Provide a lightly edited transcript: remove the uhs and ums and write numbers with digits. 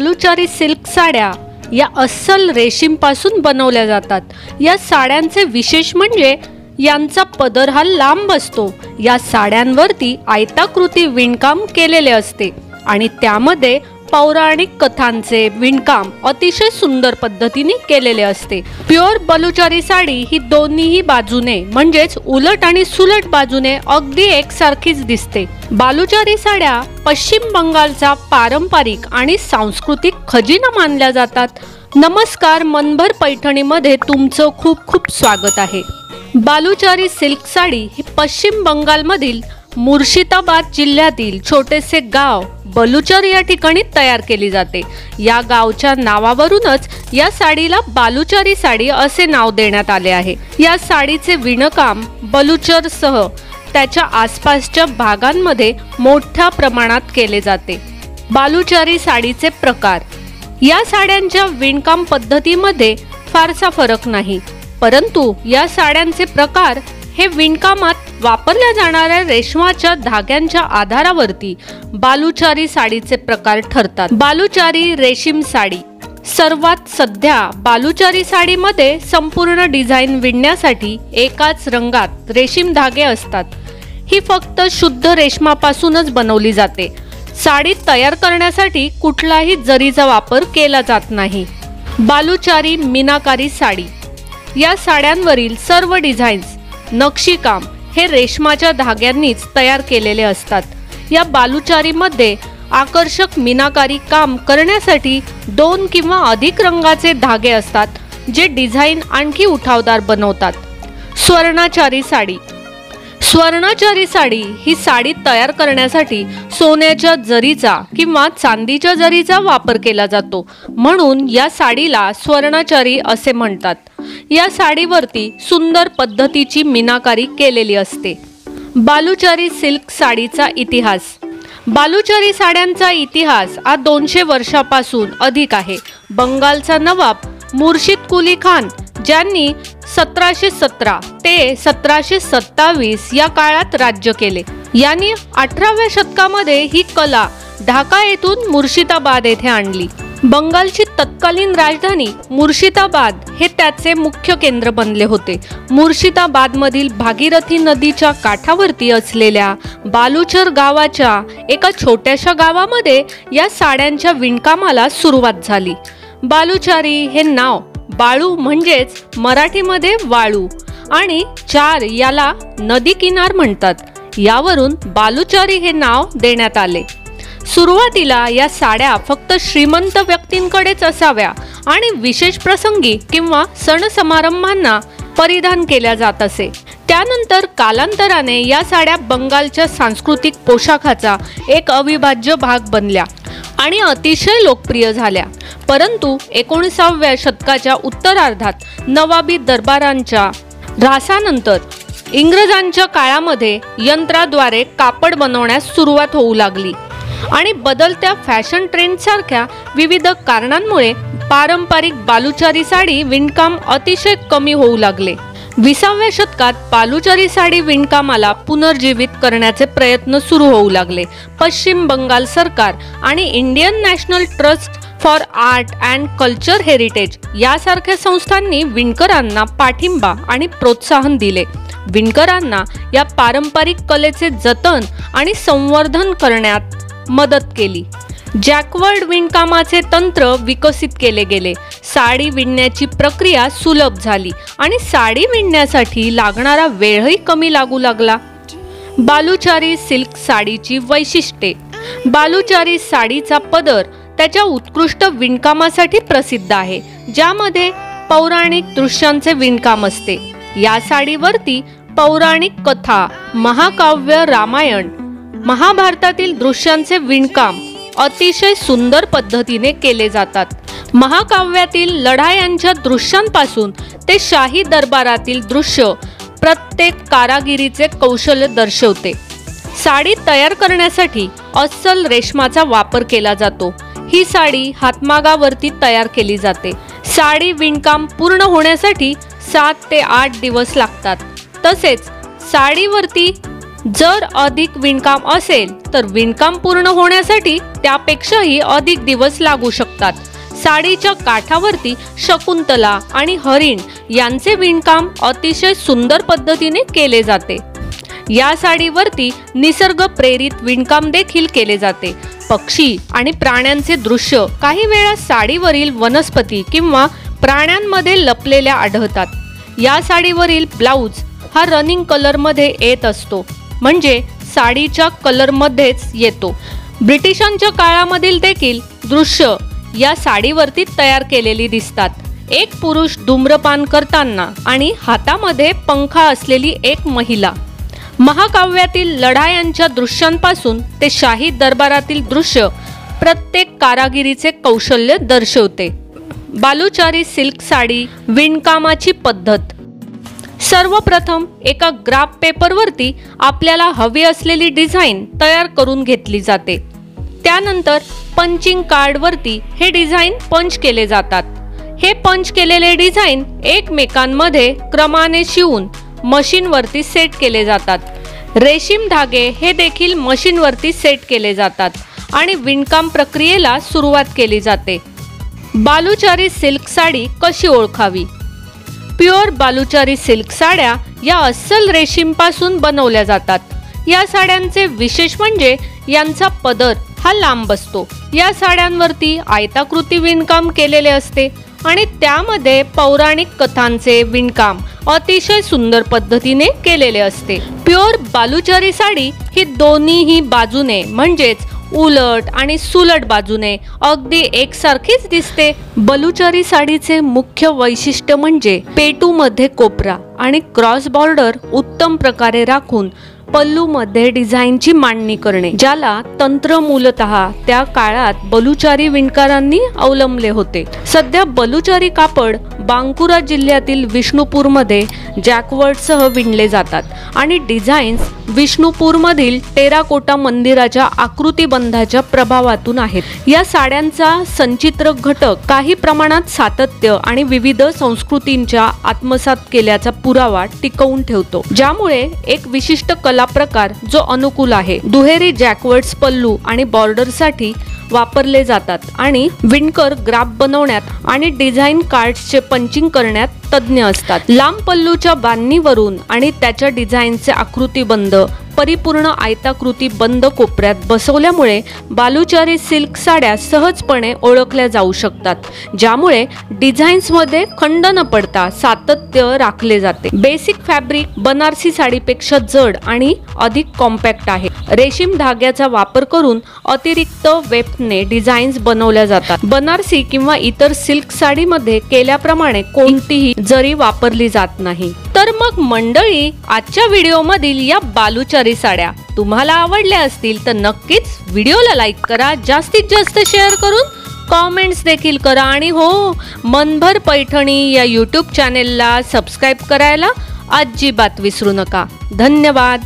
बलुचारी silk साड्या या अस्सल रेशीमपासून बनवल्या जातात। या साड्यांचे विशेष म्हणजे यांचा पदर हा लांब असतो। या साड्यांवरती आयताकृती विणकाम केलेले असते आणि त्यामध्ये पौराणिक कथांचे विणकाम अतिशय सुंदर पद्धतीने केलेले असते। प्युअर बलुचारी साडी ही दोन्हीही बाजूने म्हणजेच उलट आणि सुलट बाजूने अगदी एकसारखीच दिसते। बलुचारी साड्या पश्चिम बंगालचा पारंपरिक आणि सांस्कृतिक खजिना मानल्या जातात। नमस्कार, मनभर पैठणीमध्ये तुमचं खूप खूप स्वागत आहे। बलुचारी सिल्क साडी ही पश्चिम बंगालमधील मुर्शिदाबाद जिल्ह्यातील छोटेसे गाव बलुचर या ठिकाणी तयार केली जाते। या गावच्या नावावरूनच या साडीला बलुचारी साडी असे नाव देण्यात आले आहे। या साडीचे विणकाम बलुचरसह त्याच्या आसपासच्या भागांमध्ये मोठ्या प्रमाणात केले जाते। बलुचारी साडीचे प्रकार। या साड्यांच्या विणकाम पद्धतीमध्ये फारसा फरक नाही, परंतु या साड्यांचे प्रकार हे विणकामात वापरल्या जाणाऱ्या रेशमाच्या धाग्यांच्या आधारावरती बलुचारी साडीचे प्रकार ठरतात। बलुचारी रेशीम साडी। सर्वात सध्या बलुचारी साडीमध्ये संपूर्ण डिझाईन विणण्यासाठी एकाच रंगात रेशीम धागे असतात। ही फक्त शुद्ध रेशमापासूनच बनवली जाते। साडी तयार करण्यासाठी कुठलाही जरीचा वापर केला जात नाही। बलुचारी मीनाकारी साडी। या साड्यांवरील सर्व डिझाईन्स नक्षीकाम हे रेशमाच्या धाग्यांनीच तयार केलेले असतात। या बलुचारीमध्ये आकर्षक मीनाकारी काम करण्यासाठी 2 किंवा अधिक रंगाचे धागे असतात, जे डिझाईन आणखी उठावदार बनवतात। स्वर्णाचारी साडी। स्वर्णाचारी साडी ही साडी तयार करण्यासाठी सोन्याच्या जरीचा किंवा चांदीच्या जरीचा वापर केला जातो, म्हणून या साडीला स्वर्णाचारी असे म्हणतात। या साडीवरती सुंदर पद्धतीची मीनाकारी केलेली असते। बलुचारी सिल्क साडीचा इतिहास। बलुचारी साड्यांचा इतिहास हा 200 वर्षापासून अधिक आहे। बंगालचा नवाब मुर्शिद कुली खान ज्यांनी 1717 ते 1727 या काळात राज्य केले। यांनी 18व्या शतकामध्ये ही कला ढाका येथून मुर्शिदाबाद येथे आणली। बंगालची तत्कालीन राजधानी मुर्शिदाबाद हे त्याचे मुख्य केंद्र बनले होते। मुर्शिदाबादमधील भागीरथी नदीच्या काठावरती असलेल्या बलुचर गावाच्या एका छोट्याशा गावामध्ये या साड्यांच्या विणकामाला सुरुवात झाली। बलुचारी हे नाव बाळू म्हणजेच मराठीमध्ये वाळू आणि चार याला नदी किनार म्हणतात। यावरून बलुचारी हे नाव देण्यात आले। सुरुवातीला या साड्या फक्त श्रीमंत व्यक्तींकडेच असाव्या आणि विशेष प्रसंगी किंवा सण समारंभांना परिधान केल्या जात असे। त्यानंतर कालांतराने या साड्या बंगालच्या सांस्कृतिक पोशाखाचा एक अविभाज्य भाग बनल्या आणि अतिशय लोकप्रिय झाल्या। परंतु 19व्या शतकाच्या उत्तरार्धात नवाबी दरबारांच्या ऱ्हासानंतर इंग्रजांच्या काळामध्ये यंत्राद्वारे कापड बनवण्यास सुरुवात होऊ लागली आणि बदलत्या फॅशन ट्रेंड सारख्या विविध कारणांमुळे पारंपरिक बलुचारी साडी विणकाम अतिशय कमी होऊ लागले। 20व्या शतकात बलुचारी साडी विणकामाला पुनर्जीवित करण्याचे प्रयत्न सुरू होऊ लागले। पश्चिम बंगाल सरकार आणि Indian national trust for art and culture heritage यासारख्या संस्थांनी विणकरांना पाठिंबा आणि प्रोत्साहन दिले। विणकरांना या पारंपरिक कलेचे जतन आणि संवर्धन करण्यात मदत केली। जॅकवर्ड विणकामाचे तंत्र विकसित केले गेले। साडी विणण्याची प्रक्रिया सुलभ झाली आणि साडी विणण्यासाठी लागणारा वेळही कमी लागू लागला। बलुचारी सिल्क साडीची वैशिष्ट्ये। बलुचारी साडीचा पदर त्याच्या उत्कृष्ट विणकामासाठी प्रसिद्ध आहे, ज्यामध्ये पौराणिक दृश्यांचे विणकाम असते। या साडीवरती पौराणिक कथा, महाकाव्य, रामायण, महाभारतातील दृश्यांचे विणकाम अतिशय सुंदर पद्धतीने केले जातात। महाकाव्यातील लढायांच्या दृश्यांपासून ते शाही दरबारातील दृश्य प्रत्येक कारागिरीचे कौशल्य दर्शवते। साडी तयार करण्यासाठी अस्सल रेशमाचा वापर केला जातो। ही साडी हातमागावरती तयार केली जाते। साडी विणकाम पूर्ण होण्यासाठी 7 ते 8 दिवस लागतात। तसेच साडीवरती जर अधिक विणकाम असेल तर विणकाम पूर्ण होण्यासाठी त्यापेक्षाही अधिक दिवस लागू शकतात. साडीच्या काठावरती शकुंतला आणि हरिण यांचे विणकाम अतिशय सुंदर पद्धतीने केले जाते. या साडीवरती निसर्ग प्रेरित विणकाम देखील केले जाते. पक्षी आणि प्राण्यांचे दृश्य काही वेळा साडीवरील वनस्पती किंवा प्राण्यांमध्ये लपलेल्या आढळतात. या साडीवरील ब्लाउज हा रनिंग कलरमध्ये येत असतो, म्हणजे साडीच्या कलरमध्येच येतो. ब्रिटिशांच्या काळामधील देखील दृश्य या साडीवरती तयार केलेली दिसतात. एक पुरुष धूम्रपान करताना आणि हातामध्ये पंखा असलेली एक महिला. महाकाव्यातील लढायांच्या दृश्यांपासून ते शाही दरबारातील दृश्य प्रत्येक कारागिरीचे कौशल्य दर्शवते. बालुचारी सिल्क साडी विणकामाची पद्धत. सर्वप्रथम एका ग्राफ पेपरवरती आपल्याला हवी असलेली डिझाईन तयार करून घेतली जाते. त्यानंतर पंचिंग कार्डवरती हे डिझाईन पंच केले जातात. हे पंच केलेले डिझाईन एकमेकांमध्ये क्रमाने शिवून मशीनवरती सेट केले जातात. रेशीम धागे हे देखील मशीनवरती सेट केले जातात आणि विणकाम प्रक्रियेला सुरुवात केली जाते. बालुचारी सिल्क साडी कशी ओळखावी? प्युअर बालुचारी सिल्क साड्या या अस्सल रेशीमपासून बनवल्या जातात. या साड्यांचे विशेष म्हणजे यांचा पदर हा लांब असतो. या साड्यांवरती आयताकृती विणकाम केलेले असते आणि त्यामध्ये पौराणिक कथांचे विणकाम अतिशय सुंदर पद्धतीने केलेले असते. प्युअर बालुचारी साडी ही दोन्हीही बाजूने म्हणजेच उलट आणि सुलट बाजूने अगदी एकसारखीच दिसते. बालुचारी साडीचे मुख्य वैशिष्ट्य म्हणजे पेटूमध्ये कोपरा आणि क्रॉस बॉर्डर उत्तम प्रकारे राखून पल्लूमध्ये डिझाईनची मांडणी करणे, ज्याला तंत्र मूलतः त्या काळात बलुचारी विणकरांनी अवलंबले होते. सध्या बलुचारी कापड बांकुरा जिल्ह्यातील विष्णुपूरमध्ये जॅकवर्डसह विणले जातात आणि डिझाईन्स विष्णुपूरमधील टेराकोटा मंदिराच्या आकृतिबंधाच्या प्रभावातून आहेत. या साड्यांचा संचित्र घटक काही प्रमाणात सातत्य आणि विविध संस्कृतींच्या आत्मसात केल्याचा पुरावा टिकवून ठेवतो, ज्यामुळे एक विशिष्ट कला प्रकार जो अनुकूल आहे. दुहेरी जॅकवर्ड्स पल्लू आणि बॉर्डरसाठी वापरले जातात आणि विणकर ग्राफ बनवण्यात आणि डिझाईन कार्ड्सचे पंचिंग करण्यात तज्ज्ञ असतात. लांब पल्लूच्या बांधणीवरून आणि त्याच्या डिझाईनचे आकृतिबंध परिपूर्ण आयताकृती बंद कोपऱ्यात बसवल्यामुळे बालुचारी सिल्क साड्या सहजपणे ओळखल्या जाऊ शकतात, ज्यामुळे डिझाईन्समध्ये खंड न पडता सातत्य राखले जाते. बेसिक फॅब्रिक बनारसी साडीपेक्षा जड आणि अधिक कॉम्पॅक्ट आहे. रेशीम धाग्याचा वापर करून अतिरिक्त वेफ्टने डिझाईन्स बनवल्या जातात. बनारसी किंवा इतर सिल्क साडीमध्ये केल्याप्रमाणे कोणतीही जरी वापरली जात नाही. तर मग मंडळी, आजच्या व्हिडिओमधील या बालुचारी साड्या तुम्हाला आवडल्या असतील तर नक्कीच व्हिडिओला लाईक करा, जास्तीत जास्त शेअर करून कॉमेंट्स देखील करा आणि हो, मनभर पैठणी या यूट्यूब चॅनेलला सबस्क्राईब करायला अजिबात विसरू नका. धन्यवाद.